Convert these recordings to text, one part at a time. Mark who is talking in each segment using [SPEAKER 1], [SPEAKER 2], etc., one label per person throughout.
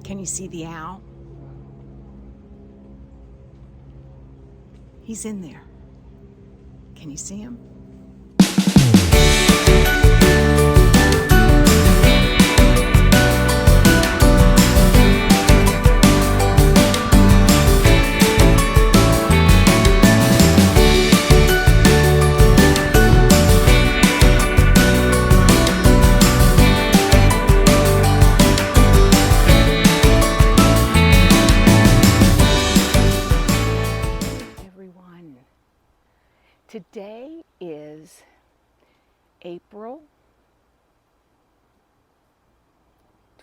[SPEAKER 1] Can you see the owl? He's in there. Can you see him? Today is April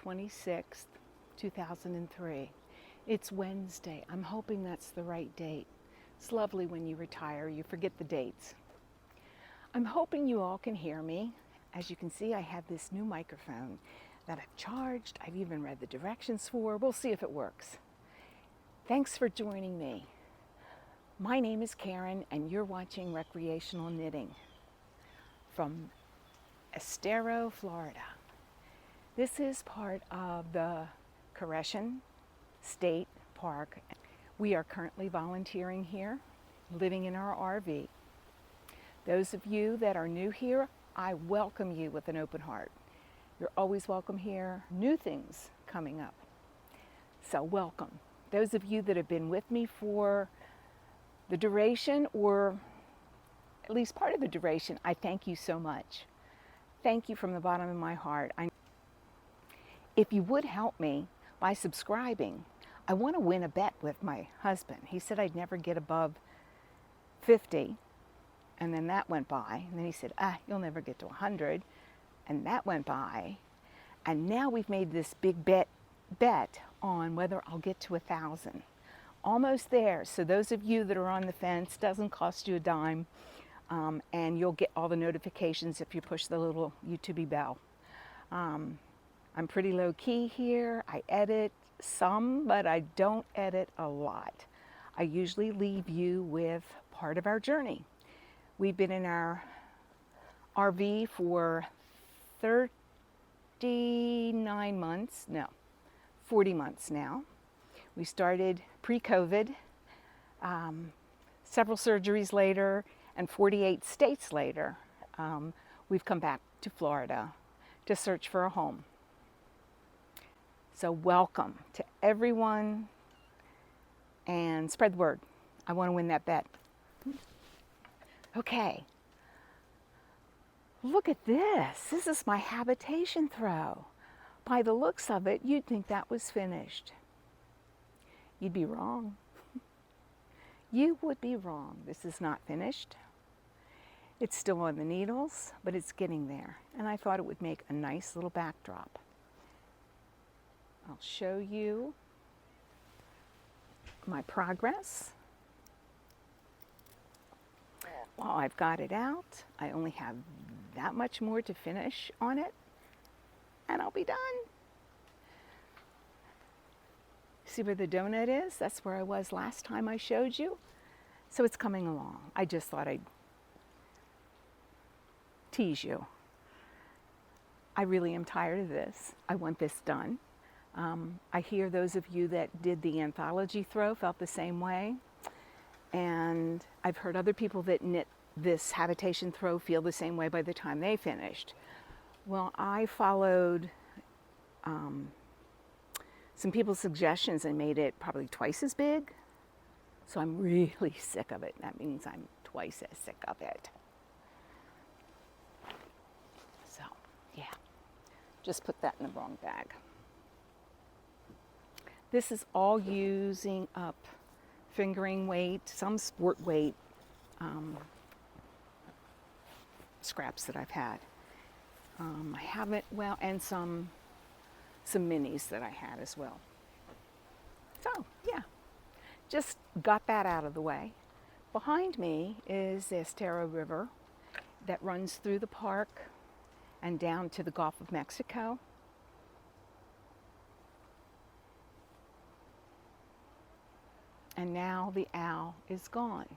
[SPEAKER 1] 26th, 2003. It's Wednesday. I'm hoping that's the right date. It's lovely when you retire, you forget the dates. I'm hoping you all can hear me. As you can see, I have this new microphone that I've charged. I've even read the directions for. We'll see if it works. Thanks for joining me. My name is Karen, and you're watching Recreational Knitting from Estero, Florida. This is part of the Koreshan State Park. We are currently volunteering here, living in our RV. Those of you that are new here, I welcome you with an open heart. You're always welcome here. New things coming up. So welcome. Those of you that have been with me for the duration, or at least part of the duration, I thank you so much. Thank you from the bottom of my heart. If you would help me by subscribing, I want to win a bet with my husband. He said I'd never get above 50, and then that went by. And then he said, you'll never get to 100, and that went by. And now we've made this big bet on whether I'll get to 1,000. Almost there. So those of you that are on the fence, doesn't cost you a dime, and you'll get all the notifications if you push the little YouTube bell. I'm pretty low key here. I edit some, but I don't edit a lot. I usually leave you with part of our journey. We've been in our RV for 39 months, no, 40 months now. We started pre-COVID, several surgeries later, and 48 states later, we've come back to Florida to search for a home. So welcome to everyone, and spread the word. I want to win that bet. Okay, look at this. This is my habitation throw. By the looks of it, you'd think that was finished. You'd be wrong. You would be wrong. This is not finished. It's still on the needles, but it's getting there. And I thought it would make a nice little backdrop. I'll show you my progress. While I've got it out, I only have that much more to finish on it, and I'll be done. See where the donut is? That's where I was last time I showed you. So it's coming along. I just thought I'd tease you. I really am tired of this. I want this done. I hear those of you that did the anthology throw felt the same way. And I've heard other people that knit this habitation throw feel the same way by the time they finished. Well, I followed some people's suggestions and made it probably twice as big. So I'm really sick of it. That means I'm twice as sick of it. So, yeah, just put that in the wrong bag. This is all using up fingering weight, some sport weight scraps that I've had. I haven't, well, and some minis that I had as well. So, yeah, just got that out of the way. Behind me is the Estero River that runs through the park and down to the Gulf of Mexico. And now the owl is gone.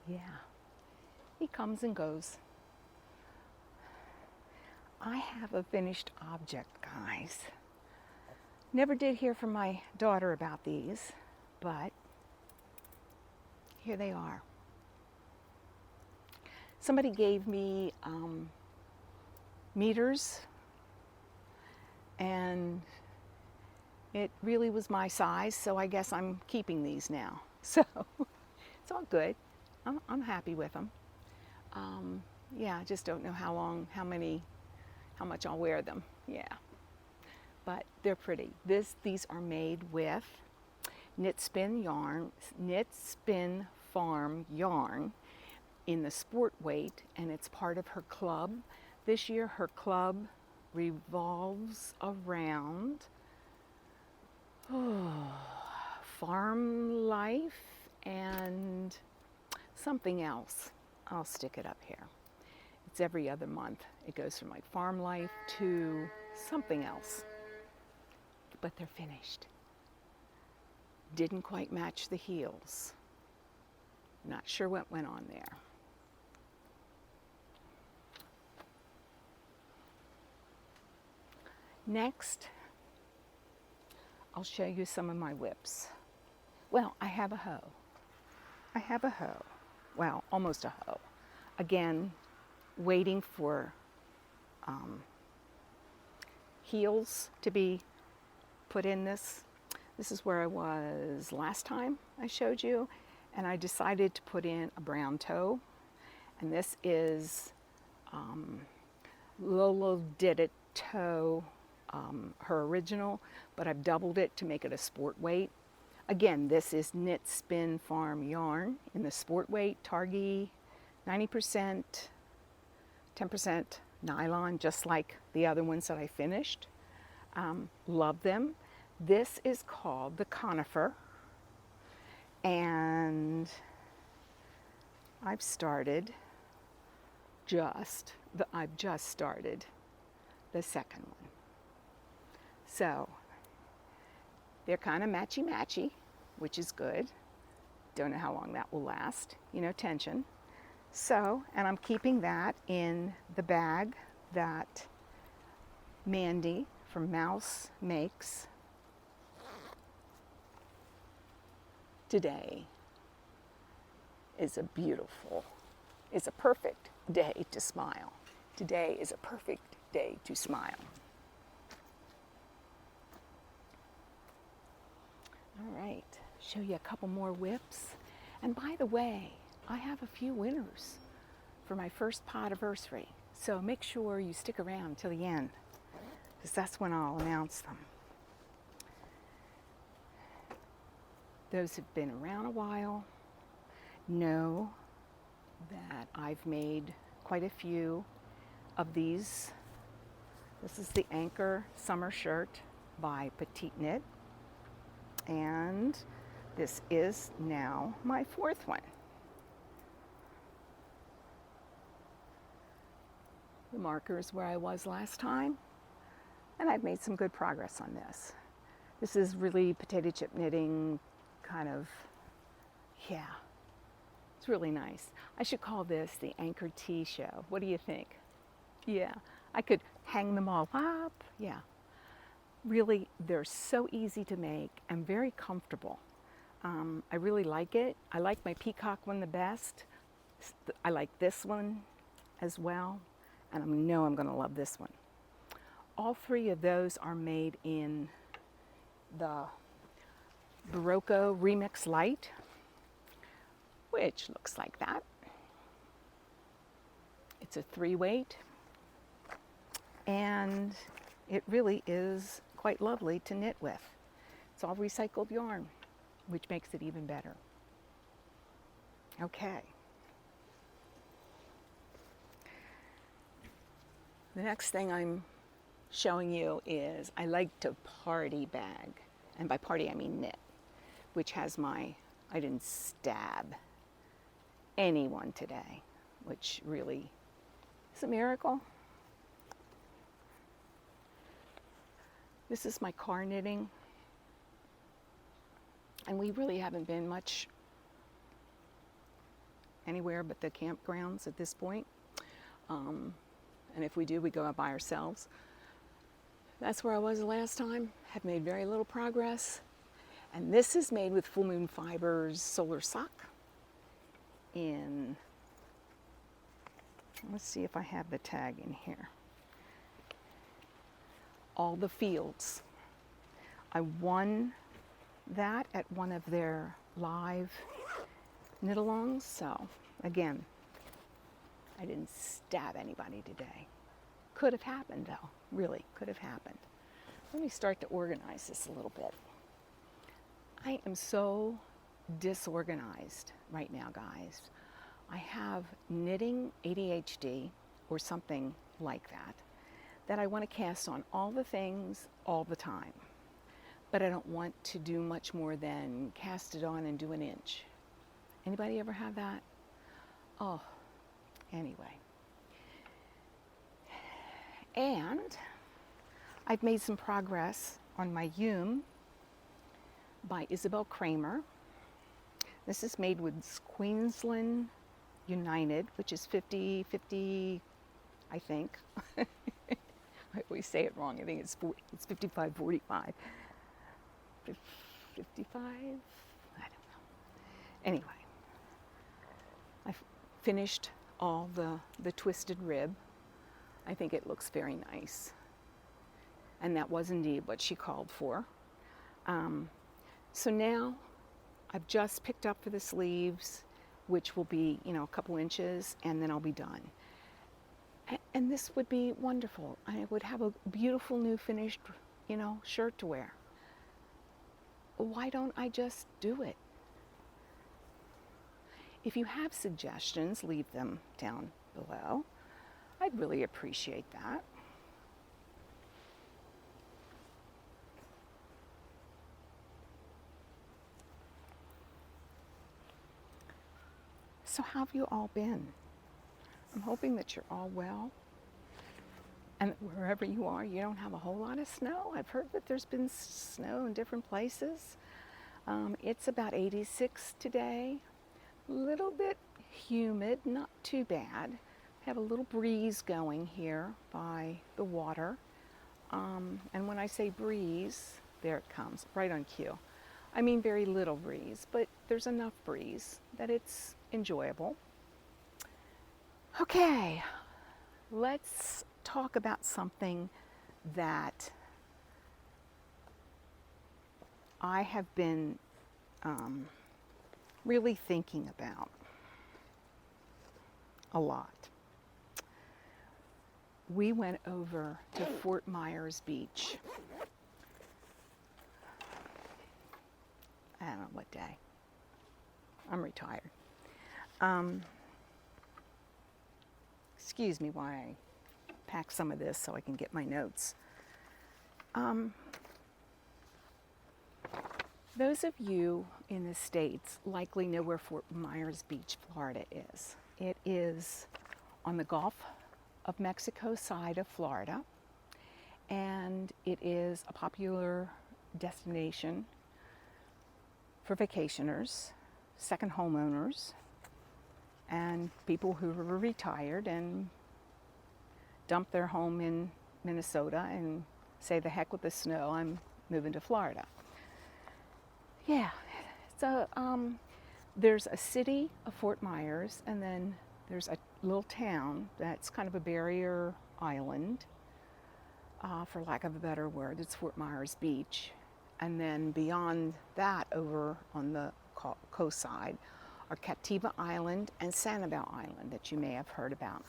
[SPEAKER 1] Yeah, he comes and goes. I have a finished object, guys. Never did hear from my daughter about these, but here they are. Somebody gave me meters, and it really was my size, so I guess I'm keeping these now. So it's all good. I'm happy with them. Yeah, I just don't know how long, how much I'll wear them. Yeah, but they're pretty. These are made with Knit Spin Farm yarn in the sport weight, and it's part of her club. This year her club revolves around farm life and something else. I'll stick it up here. It's every other month. It goes from like farm life to something else. But they're finished. Didn't quite match the heels. Not sure what went on there. Next, I'll show you some of my whips. Well, I have a hoe. Well, almost a hoe. Again, waiting for heels to be put in this. This is where I was last time I showed you, and I decided to put in a brown toe. And this is Lolo Did It toe, her original, but I've doubled it to make it a sport weight. Again, this is Knit Spin Farm yarn in the sport weight, Targhee, 90%, 10% nylon, just like the other ones that I finished. Love them. This is called the Conifer, and I've just started the second one. So they're kind of matchy-matchy, which is good. Don't know how long that will last, you know, tension. So, and I'm keeping that in the bag that Mandy from Mouse makes. Today is a perfect day to smile. Today is a perfect day to smile. All right, show you a couple more whips. And by the way, I have a few winners for my first podiversary. So make sure you stick around till the end, because that's when I'll announce them. Those who've been around a while know that I've made quite a few of these. This is the Anker summer shirt by Petite Knit. And this is now my fourth one. The marker is where I was last time, and I've made some good progress on this. This is really potato chip knitting, kind of, yeah, it's really nice. I should call this the Anker Tea Show. What do you think? Yeah, I could hang them all up, yeah. Really, they're so easy to make and very comfortable. I really like it. I like my peacock one the best. I like this one as well, and I know I'm going to love this one. All three of those are made in the Berrocco Remix Light, which looks like that. It's a 3-weight, and it really is quite lovely to knit with. It's all recycled yarn, which makes it even better. Okay. The next thing I'm showing you is I like to party bag, and by party I mean knit, which has my, I didn't stab anyone today, which really is a miracle. This is my car knitting, and we really haven't been much anywhere but the campgrounds at this point. And if we do, we go out by ourselves. That's where I was the last time. Have made very little progress. And this is made with Full Moon Fibers solar sock in, let's see if I have the tag in here. All the Fields. I won that at one of their live knit-alongs, so again, I didn't stab anybody today. Could have happened though, really could have happened. Let me start to organize this a little bit. I am so disorganized right now, guys. I have knitting ADHD or something like that, that I want to cast on all the things all the time. But I don't want to do much more than cast it on and do an inch. Anybody ever have that? Oh, anyway. And I've made some progress on my Yume by Isabel Kramer. This is made with Queensland United, which is 50-50, I think. I always say it wrong. I think it's 55-45. 55? I don't know. Anyway, I finished all the twisted rib. I think it looks very nice. And that was indeed what she called for. So now I've just picked up for the sleeves, which will be, a couple inches, and then I'll be done. And this would be wonderful. I would have a beautiful new finished, shirt to wear. Why don't I just do it? If you have suggestions, leave them down below. I'd really appreciate that. So how have you all been? I'm hoping that you're all well. And wherever you are, you don't have a whole lot of snow. I've heard that there's been snow in different places. It's about 86 today. A little bit humid, not too bad. Have a little breeze going here by the water. And when I say breeze, there it comes, right on cue. I mean very little breeze, but there's enough breeze that it's enjoyable. Okay, let's talk about something that I have been really thinking about a lot. We went over to Fort Myers Beach. I don't know what day. I'm retired. Excuse me while I pack some of this so I can get my notes. Those of you in the States likely know where Fort Myers Beach, Florida is. It is on the Gulf of Mexico side of Florida, and it is a popular destination for vacationers, second homeowners, and people who are retired and dump their home in Minnesota and say, the heck with the snow, I'm moving to Florida. Yeah, so there's a city of Fort Myers, and then there's a little town that's kind of a barrier island, for lack of a better word. It's Fort Myers Beach. And then beyond that, over on the coast side, are Captiva Island and Sanibel Island that you may have heard about.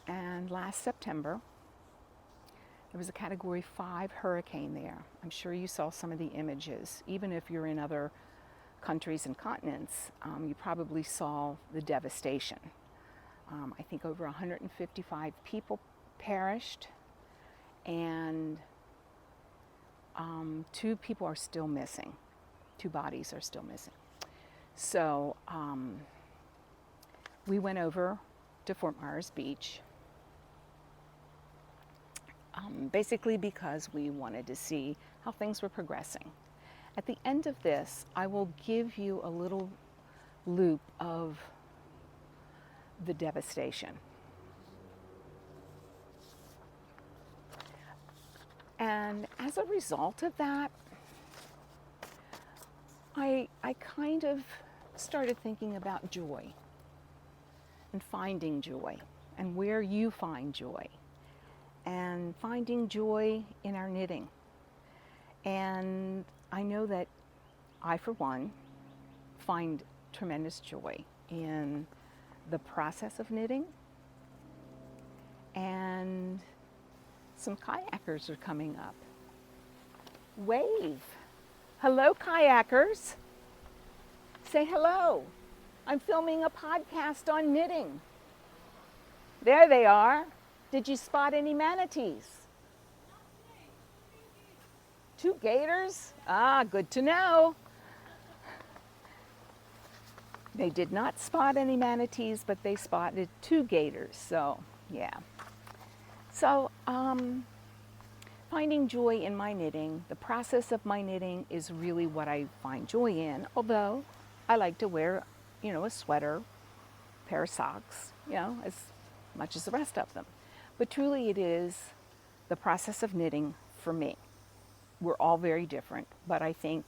[SPEAKER 1] And last September, there was a Category 5 hurricane there. I'm sure you saw some of the images. Even if you're in other countries and continents, you probably saw the devastation. I think over 155 people perished, and 2 people are still missing. 2 bodies are still missing. So we went over to Fort Myers Beach, basically because we wanted to see how things were progressing. At the end of this, I will give you a little loop of the devastation. And as a result of that, I kind of started thinking about joy and finding joy and where you find joy and finding joy in our knitting. And I know that I, for one, find tremendous joy in the process of knitting. And some kayakers are coming up. Wave. Hello, kayakers. Say hello. I'm filming a podcast on knitting. There they are. Did you spot any manatees? Two gators? Ah, good to know. They did not spot any manatees, but they spotted two gators, so yeah. So, finding joy in my knitting, the process of my knitting is really what I find joy in, although I like to wear, a sweater, pair of socks, as much as the rest of them. But truly it is the process of knitting for me. We're all very different, but I think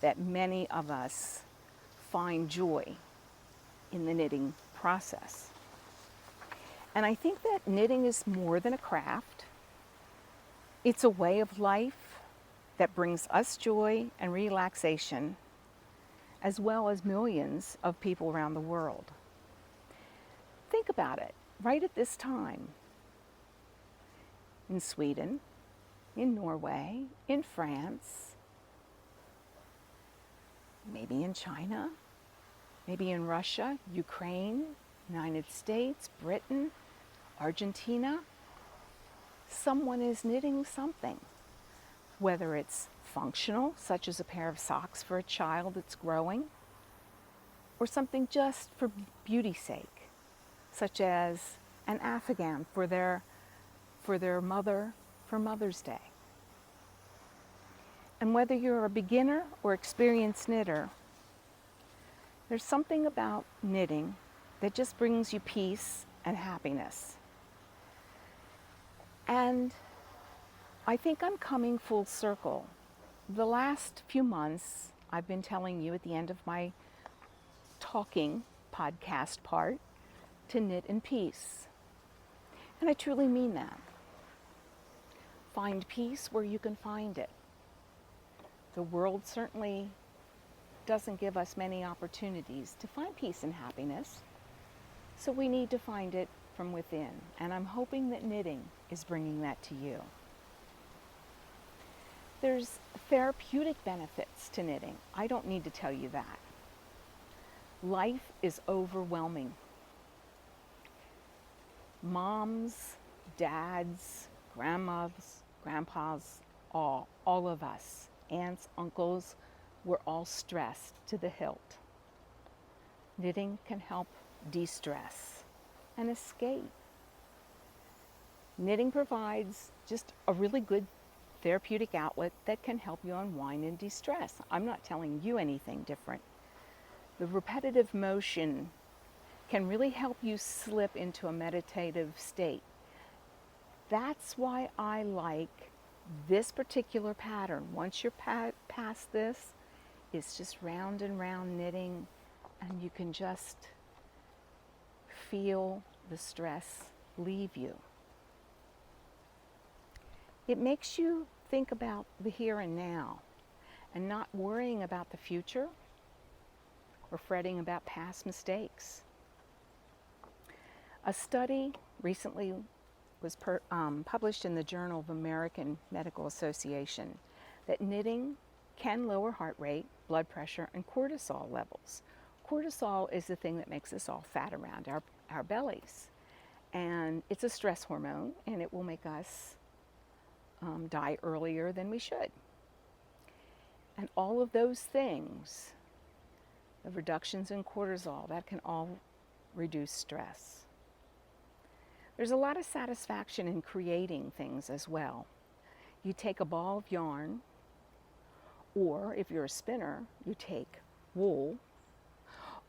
[SPEAKER 1] that many of us find joy in the knitting process. And I think that knitting is more than a craft. It's a way of life that brings us joy and relaxation, as well as millions of people around the world. Think about it, right at this time, in Sweden, in Norway, in France, maybe in China, maybe in Russia, Ukraine, United States, Britain, Argentina, someone is knitting something, whether it's functional, such as a pair of socks for a child that's growing, or something just for beauty's sake, such as an afghan for their mother for Mother's Day. And whether you're a beginner or experienced knitter, there's something about knitting that just brings you peace and happiness. And I think I'm coming full circle. The last few months, I've been telling you at the end of my talking podcast part to knit in peace. And I truly mean that. Find peace where you can find it. The world certainly doesn't give us many opportunities to find peace and happiness, so we need to find it from within. And I'm hoping that knitting is bringing that to you. There's therapeutic benefits to knitting. I don't need to tell you that. Life is overwhelming. Moms, dads, grandmas, grandpas, all of us, aunts, uncles, we're all stressed to the hilt. Knitting can help de-stress and escape. Knitting provides just a really good therapeutic outlet that can help you unwind and de-stress. I'm not telling you anything different. The repetitive motion can really help you slip into a meditative state. That's why I like this particular pattern. Once you're past this, it's just round and round knitting, and you can just feel the stress leave you. It makes you think about the here and now and not worrying about the future or fretting about past mistakes. A study recently was published in the Journal of American Medical Association that knitting can lower heart rate, blood pressure, and cortisol levels. Cortisol is the thing that makes us all fat around our bellies. And it's a stress hormone, and it will make us die earlier than we should. And all of those things, the reductions in cortisol, that can all reduce stress. There's a lot of satisfaction in creating things as well. You take a ball of yarn, or if you're a spinner, you take wool,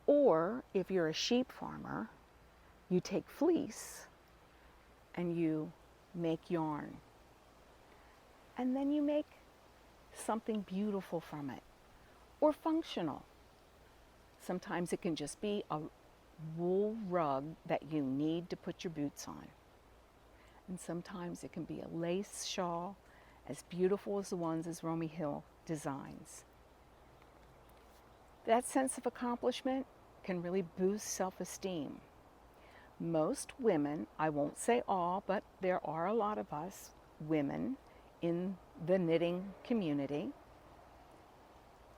[SPEAKER 1] or if you're a sheep farmer, you take fleece and you make yarn. and then you make something beautiful from it, or functional. Sometimes it can just be a wool rug that you need to put your boots on. And sometimes it can be a lace shawl as beautiful as the ones as Romy Hill designs. That sense of accomplishment can really boost self-esteem. Most women, I won't say all, but there are a lot of us women in the knitting community,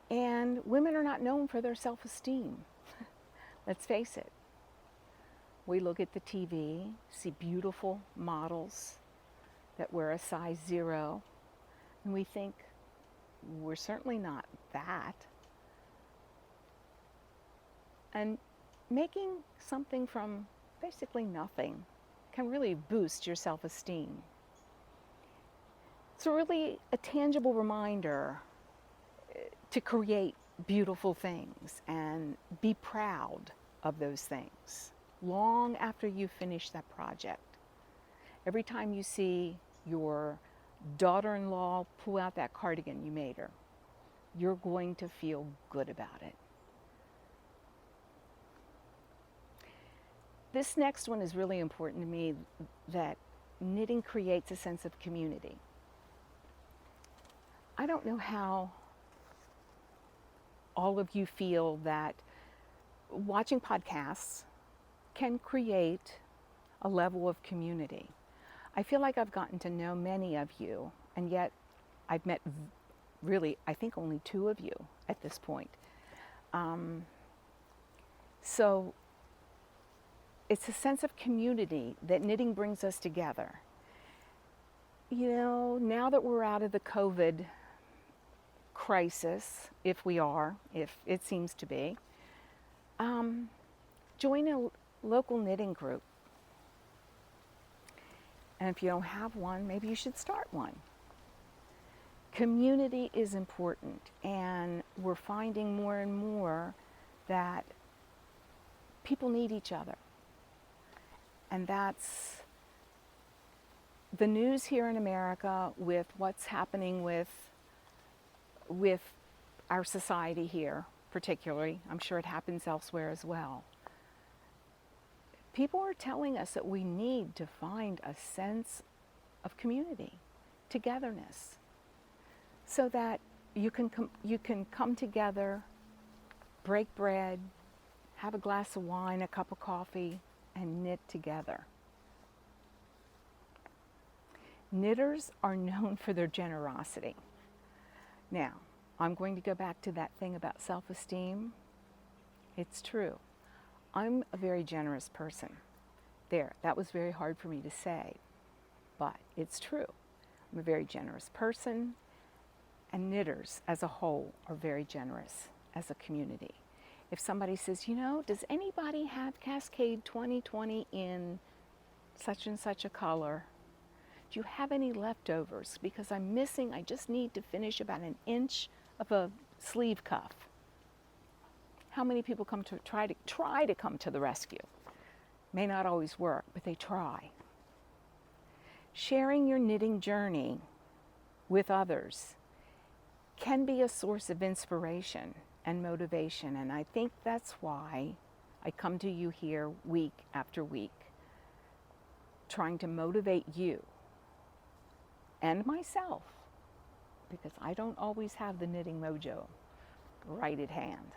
[SPEAKER 1] and women are not known for their self-esteem. Let's face it. We look at the TV, see beautiful models that wear a size 0, and we think, we're certainly not that. And making something from basically nothing can really boost your self-esteem. It's really a tangible reminder to create beautiful things and be proud of those things long after you finish that project. Every time you see your daughter-in-law pull out that cardigan you made her, you're going to feel good about it. This next one is really important to me, that knitting creates a sense of community. I don't know how all of you feel that watching podcasts can create a level of community. I feel like I've gotten to know many of you, and yet I've met really, I think, only 2 of you at this point. So it's a sense of community that knitting brings us together. You know, now that we're out of the COVID crisis, if it seems to be, join a local knitting group. And if you don't have one, maybe you should start one. Community is important, and we're finding more and more that people need each other. And that's the news here in America with what's happening with our society here, particularly. I'm sure it happens elsewhere as well. People are telling us that we need to find a sense of community, togetherness, so that you can come together, break bread, have a glass of wine, a cup of coffee, and knit together. Knitters are known for their generosity. Now, I'm going to go back to that thing about self-esteem. It's true. I'm a very generous person. There, that was very hard for me to say, but it's true. I'm a very generous person, and knitters as a whole are very generous as a community. If somebody says, you know, does anybody have Cascade 2020 in such and such a color? Do you have any leftovers? Because I'm missing, I just need to finish about 1 inch of a sleeve cuff. How many people come to try to come to the rescue? May not always work, but they try. Sharing your knitting journey with others can be a source of inspiration and motivation, and I think that's why I come to you here week after week, trying to motivate you and myself, because I don't always have the knitting mojo right at hand.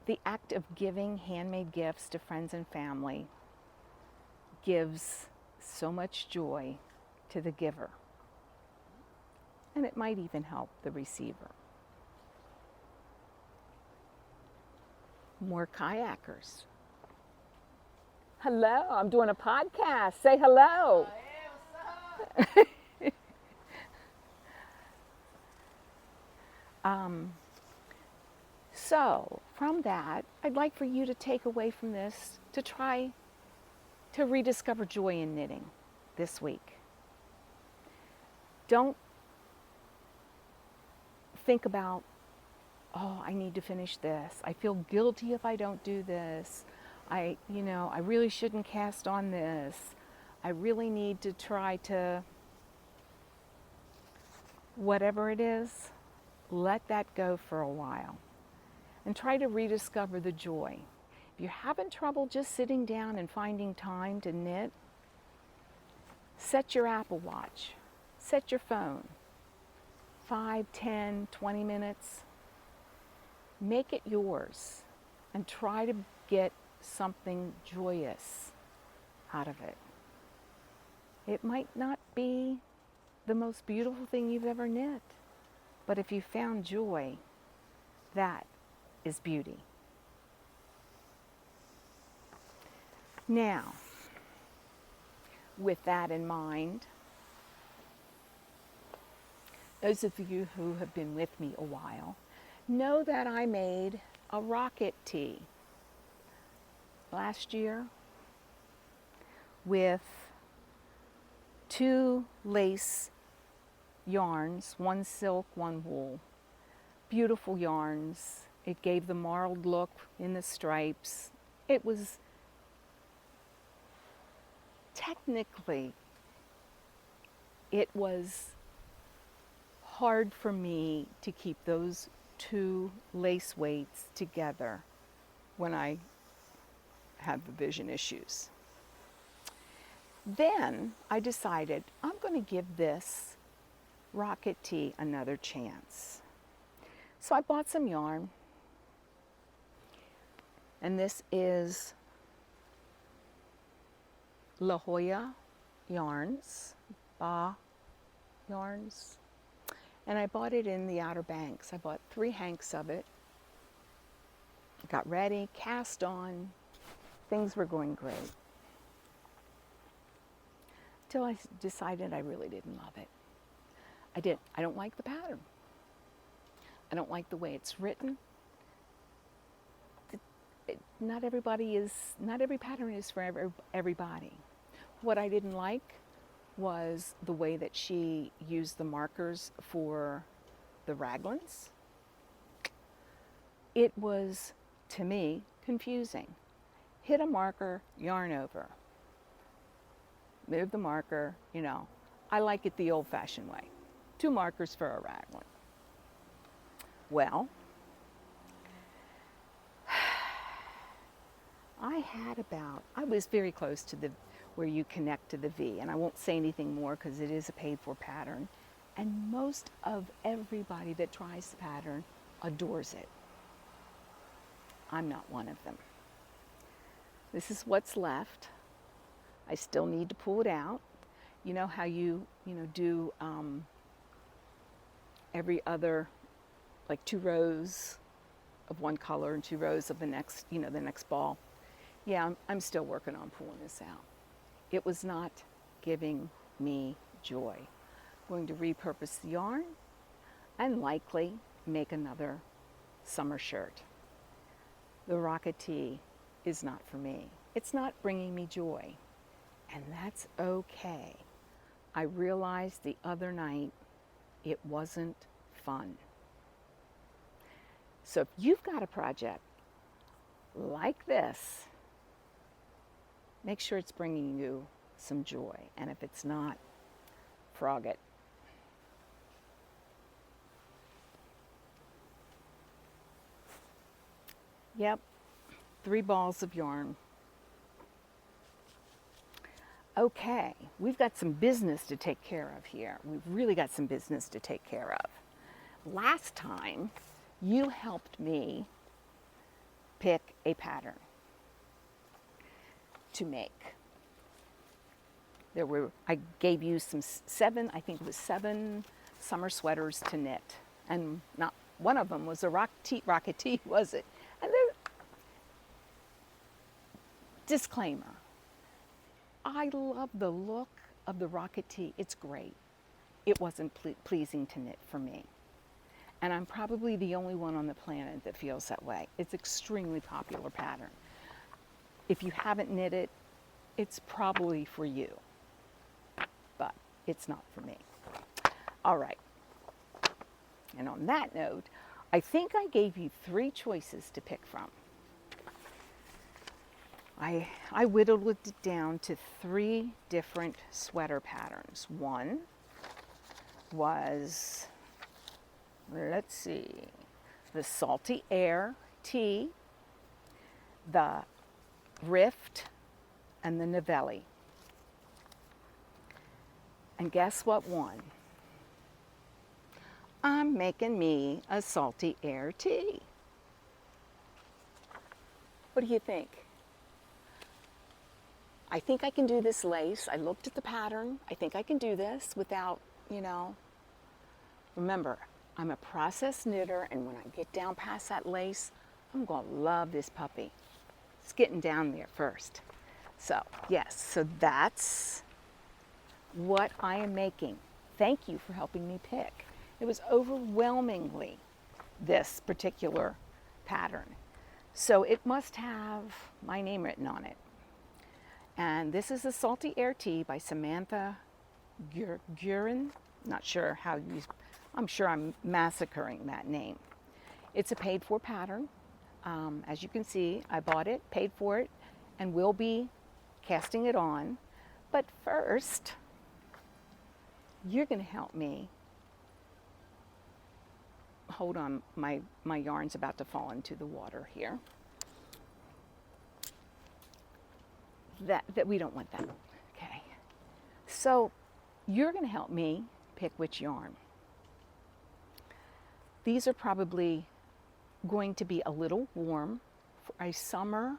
[SPEAKER 1] The act of giving handmade gifts to friends and family gives so much joy to the giver, and it might even help the receiver. More kayakers. Hello, I'm doing a podcast. Say hello. Hey, what's up? So from that, I'd like for you to take away from this to try to rediscover joy in knitting this week. Don't think about, oh, I need to finish this. I feel guilty if I don't do this. I really shouldn't cast on this. I really need to try to Whatever it is, let that go for a while and try to rediscover the joy. If you're having trouble just sitting down and finding time to knit, set your Apple Watch, set your phone, 5, 10, 20 minutes. Make it yours and try to get something joyous out of it. It might not be the most beautiful thing you've ever knit, but if you found joy, that is beauty. Now, with that in mind, those of you who have been with me a while know that I made a rocket tee last year with 2 lace yarns, 1 silk, 1 wool. Beautiful yarns. It gave the marled look in the stripes. It was technically, it was hard for me to keep those 2 lace weights together when I had the vision issues. Then I decided I'm going to give this rocket tee another chance. So I bought some yarn, and this is La Jolla yarns, Ba yarns, and I bought it in the Outer Banks. I bought 3 hanks of it, got ready, cast on, things were going great. Till I decided I really didn't love it. I don't like the pattern. I don't like the way it's written. Not every pattern is for everybody. What I didn't like was the way that she used the markers for the raglans. It was, to me, confusing. Hit a marker, yarn over. Move the marker, I like it the old-fashioned way. 2 markers for a raglan. Well, I was very close to where you connect to the V, and I won't say anything more because it is a paid-for pattern, and most of everybody that tries the pattern adores it. I'm not one of them. This is what's left. I still need to pull it out. You know how you do every other, like 2 rows of one color and 2 rows of the next, the next ball. Yeah, I'm still working on pulling this out. It was not giving me joy. I'm going to repurpose the yarn and likely make another summer shirt. The rocket tee is not for me. It's not bringing me joy, and that's okay. I realized the other night it wasn't fun. So if you've got a project like this, make sure it's bringing you some joy. And if it's not, frog it. Yep, 3 balls of yarn. Okay, we've got some business to take care of here. We've really got some business to take care of. Last time, you helped me pick a pattern to make. I gave you I think it was 7 summer sweaters to knit. And not one of them was a rocket tee, was it? And disclaimer, I love the look of the rocket tee. It's great. It wasn't pleasing to knit for me. And I'm probably the only one on the planet that feels that way. It's an extremely popular pattern. If you haven't knit it, it's probably for you. But it's not for me. All right. And on that note, I think I gave you 3 choices to pick from. I whittled it down to 3 different sweater patterns. 1, was, let's see, the Salty Air tea, the Rift, and the Novelli. And guess what won? I'm making me a Salty Air tea. What do you think? I think I can do this lace. I looked at the pattern. I think I can do this without, remember, I'm a process knitter, and when I get down past that lace, I'm gonna love this puppy. It's getting down there first. So, yes, so that's what I am making. Thank you for helping me pick. It was overwhelmingly this particular pattern. So it must have my name written on it. And this is the Salty Air Tea by Samantha Gurin. Not sure how you, I'm sure I'm massacring that name. It's a paid for pattern. As you can see, I bought it, paid for it, and will be casting it on. But first, you're gonna help me. Hold on, my yarn's about to fall into the water here. That we don't want that. Okay. So you're going to help me pick which yarn. These are probably going to be a little warm for a summer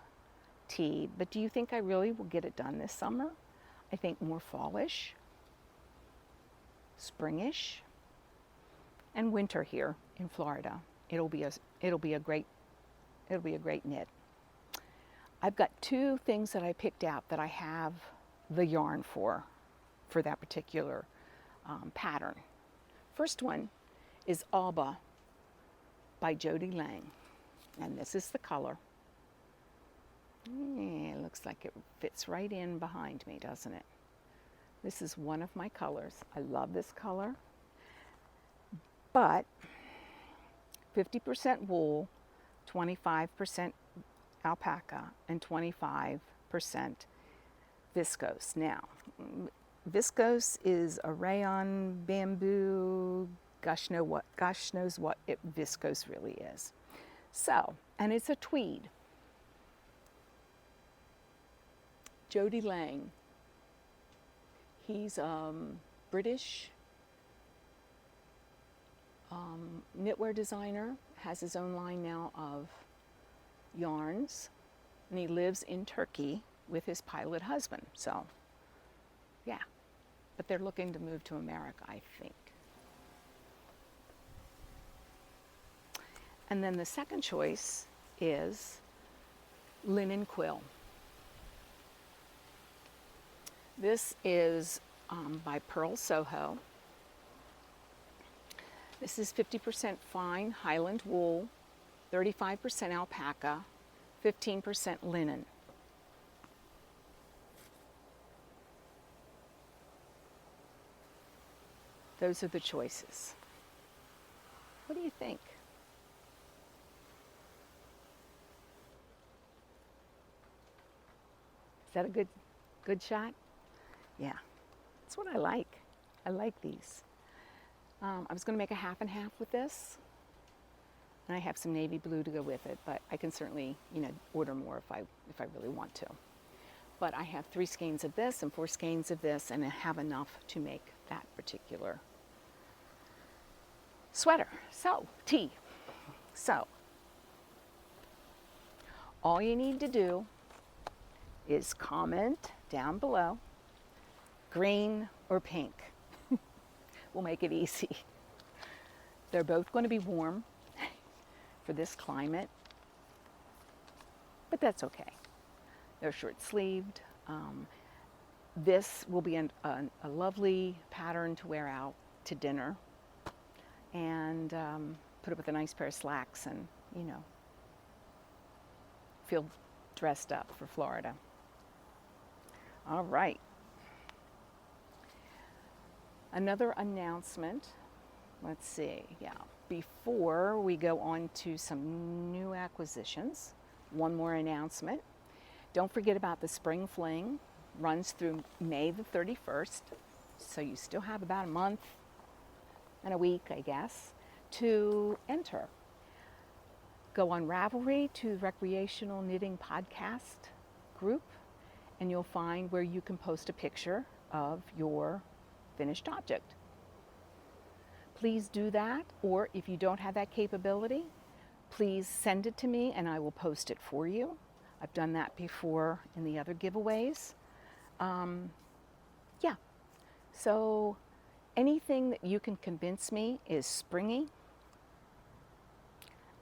[SPEAKER 1] tea, but do you think I really will get it done this summer? I think more fallish, springish, and winter here in Florida. It'll be a great knit. I've got two things that I picked out that I have the yarn for that particular pattern. First one is Alba by Jody Lang, and this is the color. Yeah, it looks like it fits right in behind me, doesn't it? This is one of my colors. I love this color, but 50% wool, 25% alpaca, and 25% viscose. Now, viscose is a rayon, bamboo, gosh knows what viscose really is. So, and it's a tweed. Jody Lang, he's British knitwear designer, has his own line now of yarns, and he lives in Turkey with his pilot husband. So, yeah, but they're looking to move to America, I think. And then the second choice is linen quill. This is by Pearl Soho. This is 50% fine Highland wool, 35% alpaca, 15% linen. Those are the choices. What do you think? Is that a good shot? Yeah, that's what I like. I like these. I was going to make a half and half with this, and I have some navy blue to go with it, but I can certainly, order more if I really want to. But I have 3 skeins of this and 4 skeins of this, and I have enough to make that particular sweater. So, tea. So, all you need to do is comment down below, green or pink. We'll make it easy. They're both going to be warm for this climate, but that's okay. They're short-sleeved. This will be a lovely pattern to wear out to dinner, and put it with a nice pair of slacks and, feel dressed up for Florida. All right. Another announcement, let's see, before we go on to some new acquisitions, one more announcement. Don't forget about the Spring Fling, runs through May the 31st, so you still have about a month and a week, I guess, to enter. Go on Ravelry to Recreational Knitting Podcast group, and you'll find where you can post a picture of your finished object. Please do that, or if you don't have that capability, please send it to me and I will post it for you. I've done that before in the other giveaways. Yeah, so anything that you can convince me is springy,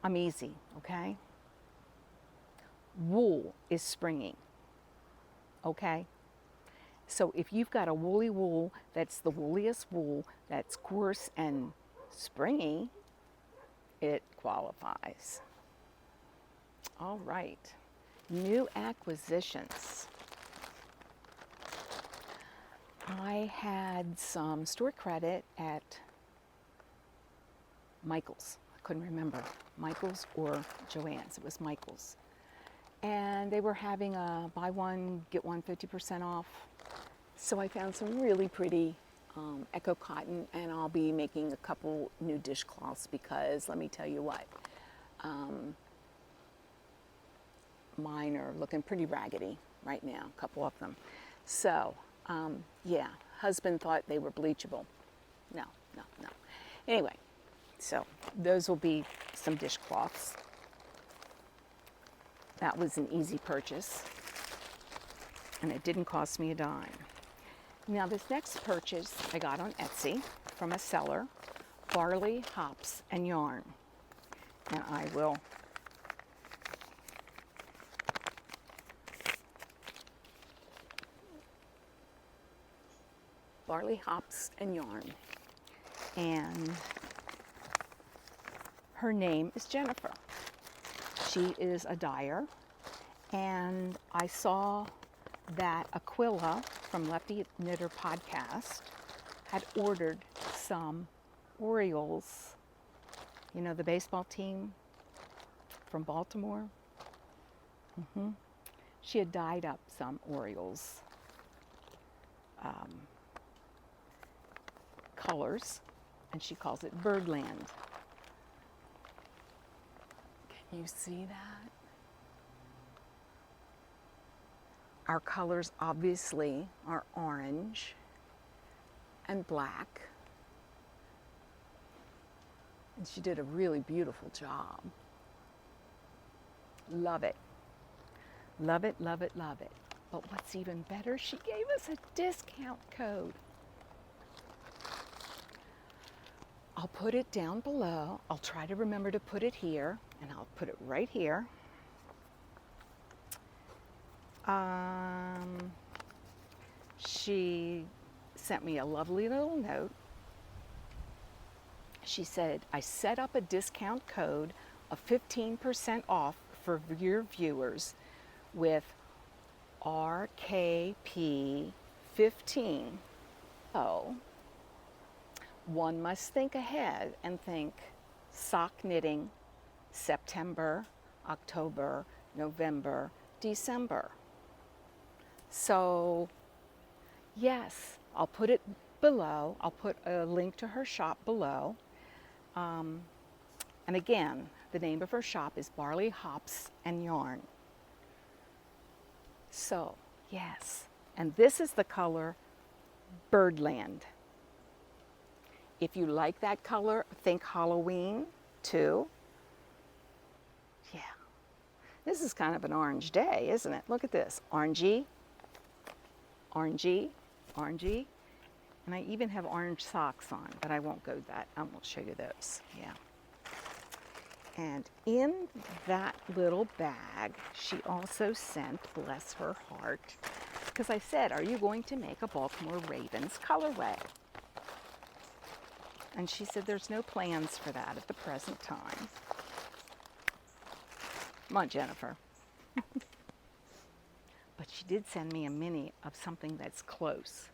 [SPEAKER 1] I'm easy, okay? Wool is springy, okay? So if you've got a woolly wool that's the wooliest wool, that's coarse and springy, it qualifies. All right, new acquisitions. I had some store credit at Michael's. I couldn't remember, Michael's or Joann's. It was Michael's. And they were having a buy one, get one 50% off. So I found some really pretty Echo cotton, and I'll be making a couple new dishcloths because let me tell you what, mine are looking pretty raggedy right now, a couple of them. So yeah, husband thought they were bleachable. No. Anyway, so those will be some dishcloths. That was an easy purchase, and it didn't cost me a dime. Now this next purchase I got on Etsy from a seller, Barley, Hops, and Yarn. And I will Barley, Hops, and Yarn. And her name is Jennifer. She is a dyer, and I saw that Aquila from Lefty Knitter Podcast had ordered some Orioles, you know, the baseball team from Baltimore. She had dyed up some Orioles colors, and she calls it Birdland. Can you see that? Our colors obviously are orange and black. And she did a really beautiful job. Love it. Love it, love it, love it. But what's even better, she gave us a discount code. I'll put it down below. I'll try to remember to put it here, and I'll put it right here. She sent me a lovely little note. She said, I set up a discount code of 15% off for your viewers with RKP15. So, one must think ahead and think sock knitting, September, October, November, December. So, yes, I'll put it below. I'll put a link to her shop below. And again, the name of her shop is Barley, Hops, and Yarn. So, yes, and this is the color Birdland. If you like that color, think Halloween too. Yeah, this is kind of an orange day, isn't it? Look at this, orangey, orangey, orangey. And I even have orange socks on, but I won't go that. I won't show you those, yeah. And in that little bag, she also sent, bless her heart, because I said, are you going to make a Baltimore Ravens colorway? And she said, there's no plans for that at the present time. Come on, Jennifer. But she did send me a mini of something that's close.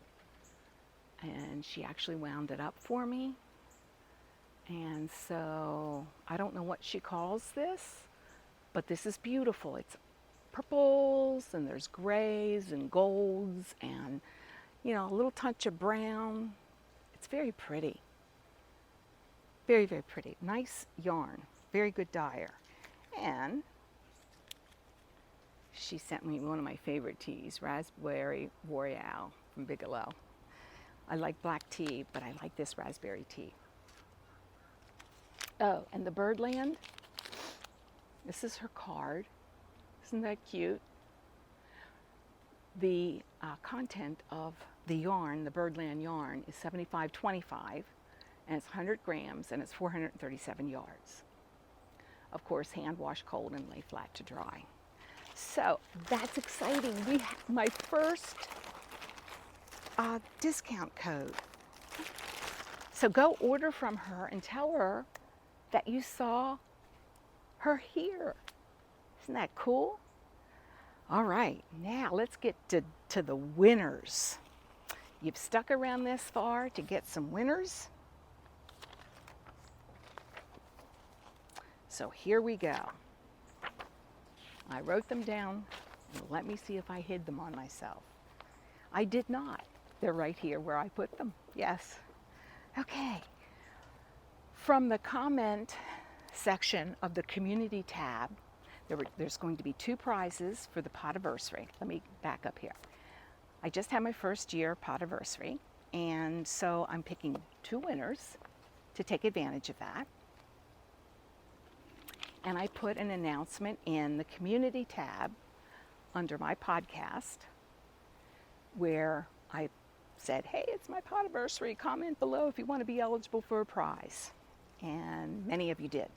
[SPEAKER 1] And she actually wound it up for me. And so I don't know what she calls this, but this is beautiful. It's purples, and there's grays and golds, and, you know, a little touch of brown. It's very pretty. Very, very pretty. Nice yarn. Very good dyer. And she sent me one of my favorite teas, Raspberry Royale from Bigelow. I like black tea, but I like this raspberry tea. Oh, and the Birdland. This is her card. Isn't that cute? The content of the yarn, the Birdland yarn, is 75/25, and it's 100 grams, and it's 437 yards. Of course, hand wash cold and lay flat to dry. So that's exciting. We have my first discount code. So go order from her and tell her that you saw her here. Isn't that cool? All right, now let's get to the winners. You've stuck around this far to get some winners. So here we go. I wrote them down. Let me see if I hid them on myself. I did not. They're right here where I put them. Yes. Okay. From the comment section of the community tab, there's going to be 2 prizes for the Potiversary. Let me back up here. I just had my first year Potiversary, and so I'm picking 2 winners to take advantage of that. And I put an announcement in the community tab under my podcast where I said, hey, it's my Potiversary. Comment below if you want to be eligible for a prize. And many of you did.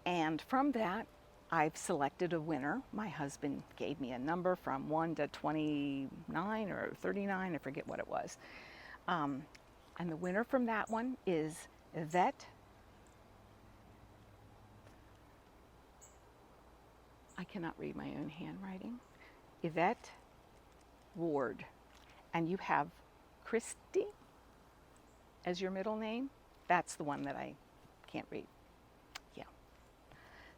[SPEAKER 1] And from that, I've selected a winner. My husband gave me a number from 1 to 29 or 39, I forget what it was. And the winner from that one is Yvette. I cannot read my own handwriting. Yvette Ward. And you have Christy as your middle name. That's the one that I can't read. Yeah.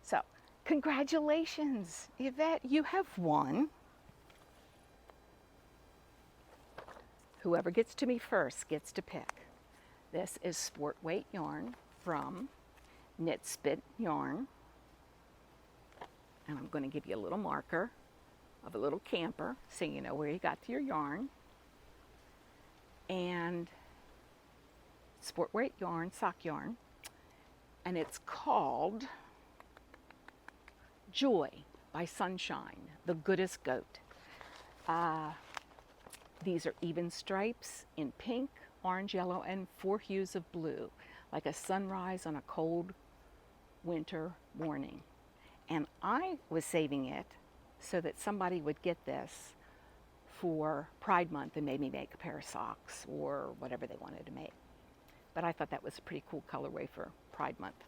[SPEAKER 1] So, congratulations, Yvette. You have won. Whoever gets to me first gets to pick. This is sport weight yarn from Knit Spit Yarn. And I'm going to give you a little marker of a little camper so you know where you got your yarn. And sport weight yarn, sock yarn. And it's called Joy by Sunshine, the Goodest Goat. These are even stripes in pink, orange, yellow, and 4 hues of blue, like a sunrise on a cold winter morning. And I was saving it so that somebody would get this for Pride Month and maybe make a pair of socks or whatever they wanted to make. But I thought that was a pretty cool colorway for Pride Month.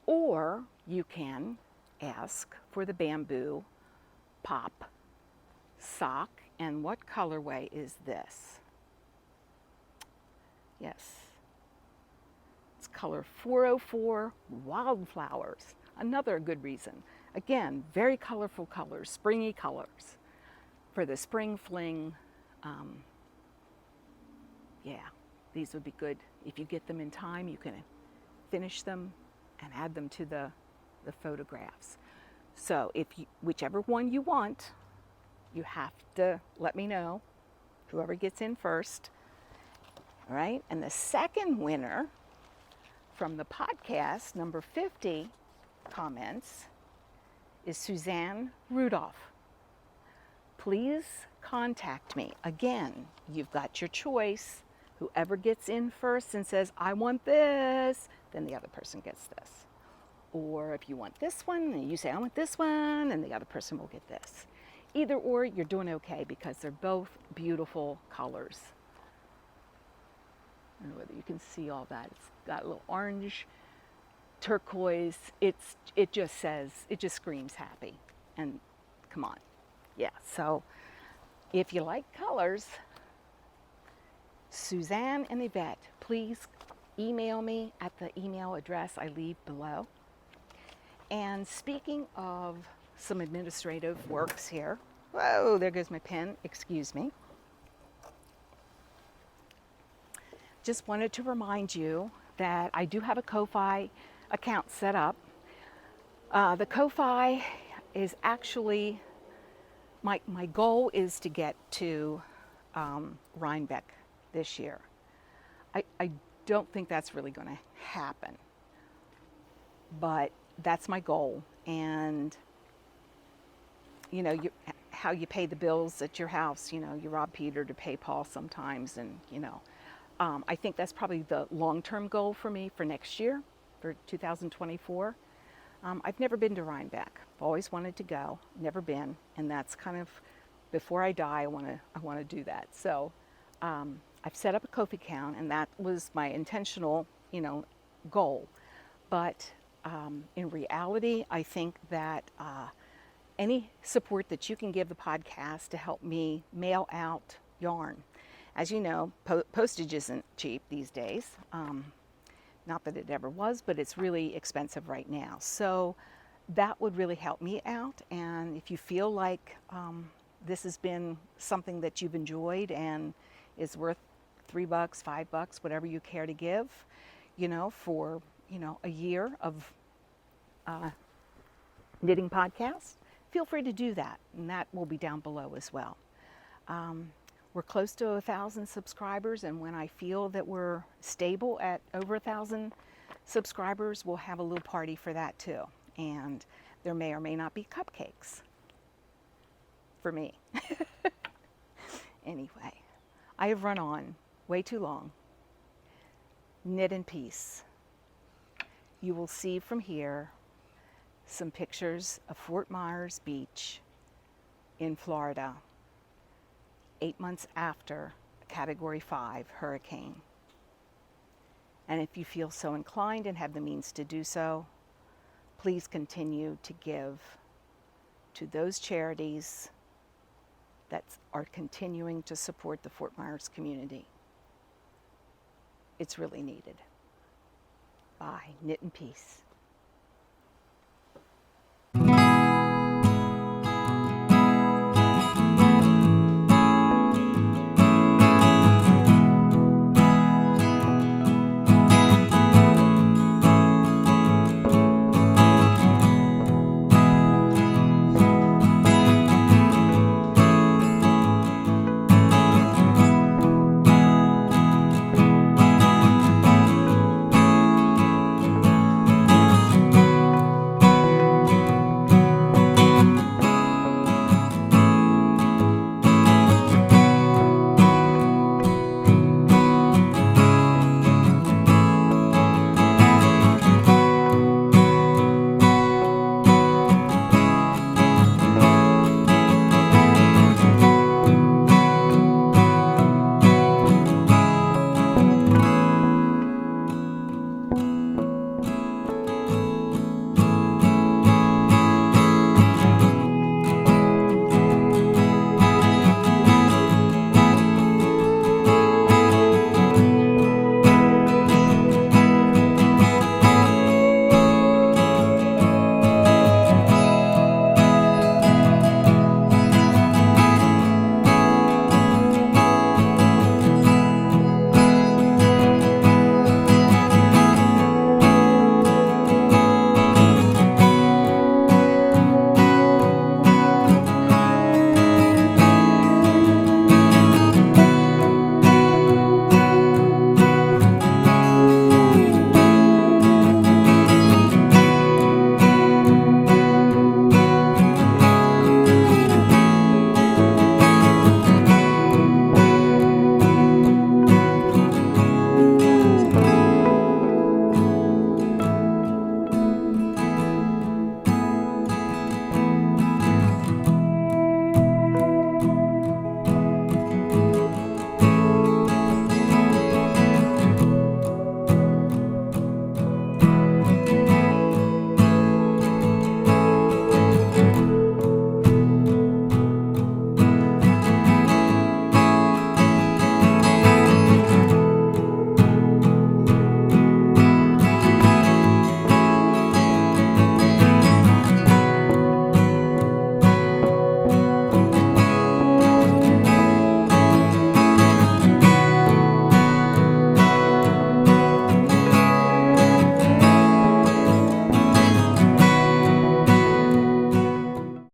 [SPEAKER 1] Or you can ask for the bamboo pop sock. And what colorway is this? Yes. It's color 404 Wildflowers. Another good reason. Again, very colorful colors, springy colors for the spring fling. Yeah, these would be good. If you get them in time, you can finish them and add them to the photographs. So whichever one you want, you have to let me know, whoever gets in first. All right, and the second winner from the podcast, number 50 comments, is Suzanne Rudolph. Please contact me. Again, you've got your choice. Whoever gets in first and says, I want this, then the other person gets this. Or if you want this one, and you say, I want this one, and the other person will get this. Either or, you're doing okay because they're both beautiful colors. I don't know whether you can see all that. It's got a little orange, turquoise. It just screams happy. And come on. Yeah, so if you like colors, Suzanne and Yvette, please email me at the email address I leave below. And speaking of some administrative works here, whoa, there goes my pen, excuse me. Just wanted to remind you that I do have a Ko-Fi account set up. The Ko-Fi is actually, my goal is to get to Rhinebeck this year. I don't think that's really going to happen, but that's my goal. And you know, how you pay the bills at your house, you know, you rob Peter to pay Paul sometimes, and you know, I think that's probably the long-term goal for me for next year, for 2024. I've never been to Rhinebeck. I've always wanted to go, never been, and that's kind of, before I die, I want to do that. So I've set up a Ko-Fi account, and that was my intentional, you know, goal. But in reality, I think that any support that you can give the podcast to help me mail out yarn. As you know, postage isn't cheap these days. Not that it ever was, but it's really expensive right now. So that would really help me out. And if you feel like this has been something that you've enjoyed and is worth $3, $5, whatever you care to give, you know, for, you know, a year of knitting podcasts, feel free to do that. And that will be down below as well. We're close to 1,000 subscribers, and when I feel that we're stable at over 1,000 subscribers, we'll have a little party for that too. And there may or may not be cupcakes for me. Anyway, I have run on way too long. Knit in peace. You will see from here some pictures of Fort Myers Beach in Florida, 8 months after a Category 5 hurricane. And if you feel so inclined and have the means to do so, please continue to give to those charities that are continuing to support the Fort Myers community. It's really needed. Bye. Knit in peace.